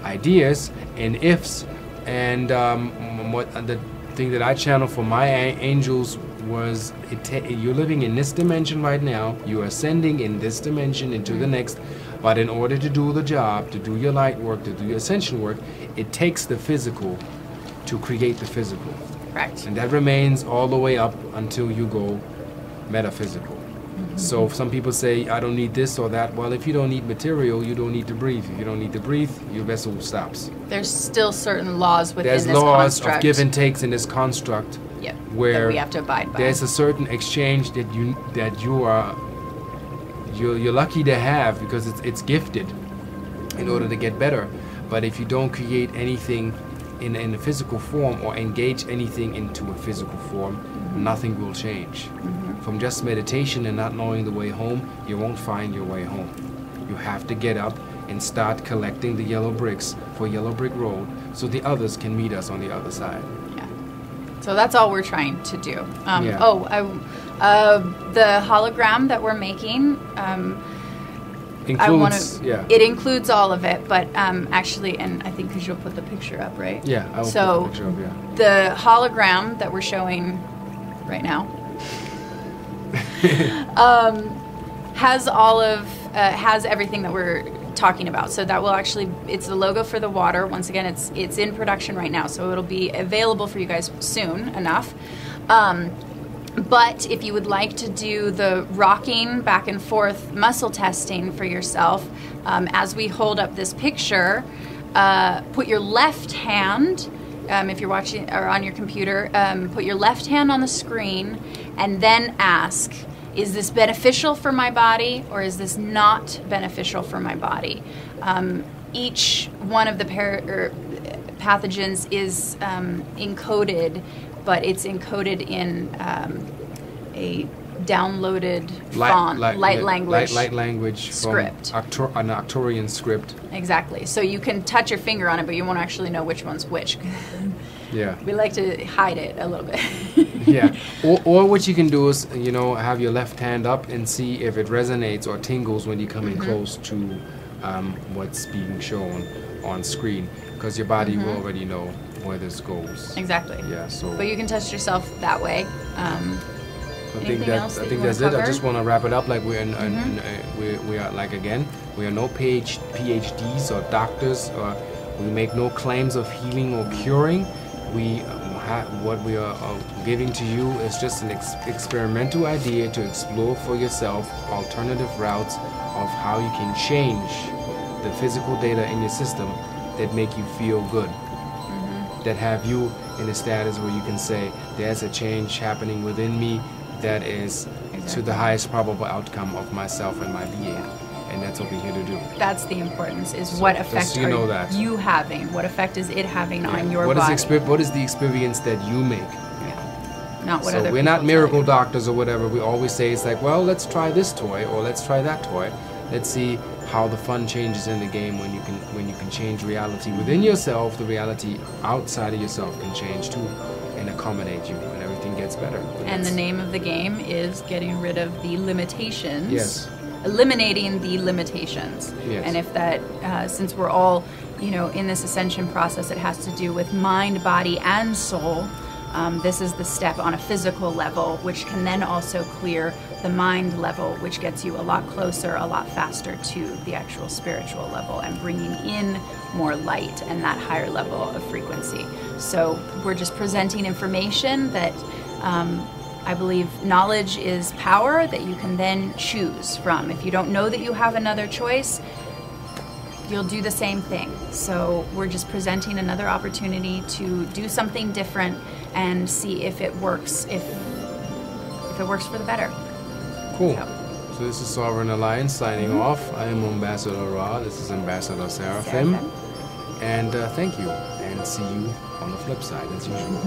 ideas and ifs. And what the thing that I channel for my angels was, you're living in this dimension right now, you're ascending in this dimension into the next. But in order to do the job, to do your light work, to do your ascension work, it takes the physical to create the physical. Correct. And that remains all the way up until you go metaphysical. So some people say, I don't need this or that. Well, if you don't need material, you don't need to breathe. If you don't need to breathe, your vessel stops. There's still certain laws within this construct. There's laws of give and takes in this construct. Yep. Where that we have to abide by. There's a certain exchange that you're lucky to have, because it's gifted in order to get better. But if you don't create anything in a physical form or engage anything into a physical form, nothing will change. From just meditation and not knowing the way home, you won't find your way home. You have to get up and start collecting the yellow bricks for Yellow Brick Road so the others can meet us on the other side. Yeah. So that's all we're trying to do. Yeah. The hologram that we're making, includes, it includes all of it, but actually, and I think because you'll put the picture up, right? Yeah, I will put the picture up, yeah. The hologram that we're showing right now has all of, has everything that we're talking about. So that will actually, it's the logo for the water. Once again, it's in production right now, so it'll be available for you guys soon enough. But if you would like to do the rocking back and forth muscle testing for yourself, as we hold up this picture, put your left hand, if you're watching or on your computer, put your left hand on the screen and then ask, is this beneficial for my body or is this not beneficial for my body? Each one of the pathogens is encoded, but it's encoded in a downloaded font, light language script, from an Arcturian script. Exactly. So you can touch your finger on it, but you won't actually know which one's which. Yeah. We like to hide it a little bit. Yeah. Or what you can do is, you know, have your left hand up and see if it resonates or tingles when you come in close to what's being shown on screen, because your body will already know where this goes. Exactly. Yeah. So. But you can touch yourself that way. I think that's it. I just want to wrap it up. Like we are like, again, we are no PhDs or doctors, or we make no claims of healing or curing. What we are giving to you is just an experimental idea to explore for yourself alternative routes of how you can change the physical data in your system that make you feel good, that have you in a status where you can say, there's a change happening within me that is to the highest probable outcome of myself and my being. And that's what we're here to do. That's the importance, is so what effect are you having? What effect is it having on your body? What is the experience that you make? Yeah. Not what other we're not miracle doctors or whatever. We always say it's like, well, let's try this toy or let's try that toy. Let's see how the fun changes in the game when you can change reality within yourself. The reality outside of yourself can change too and accommodate you, and everything gets better. And the name of the game is getting rid of the limitations. Yes. Eliminating the limitations. Yes. And if that, since we're all, you know, in this ascension process, it has to do with mind, body, and soul. This is the step on a physical level, which can then also clear the mind level, which gets you a lot closer, a lot faster to the actual spiritual level and bringing in more light and that higher level of frequency. So we're just presenting information that I believe knowledge is power that you can then choose from. If you don't know that you have another choice, you'll do the same thing. So we're just presenting another opportunity to do something different and see if it works, if it works for the better. Cool. So this is Sovereign Alliance signing off. I am Ambassador Ra. This is Ambassador Seraphim. And thank you, and see you on the flip side as usual.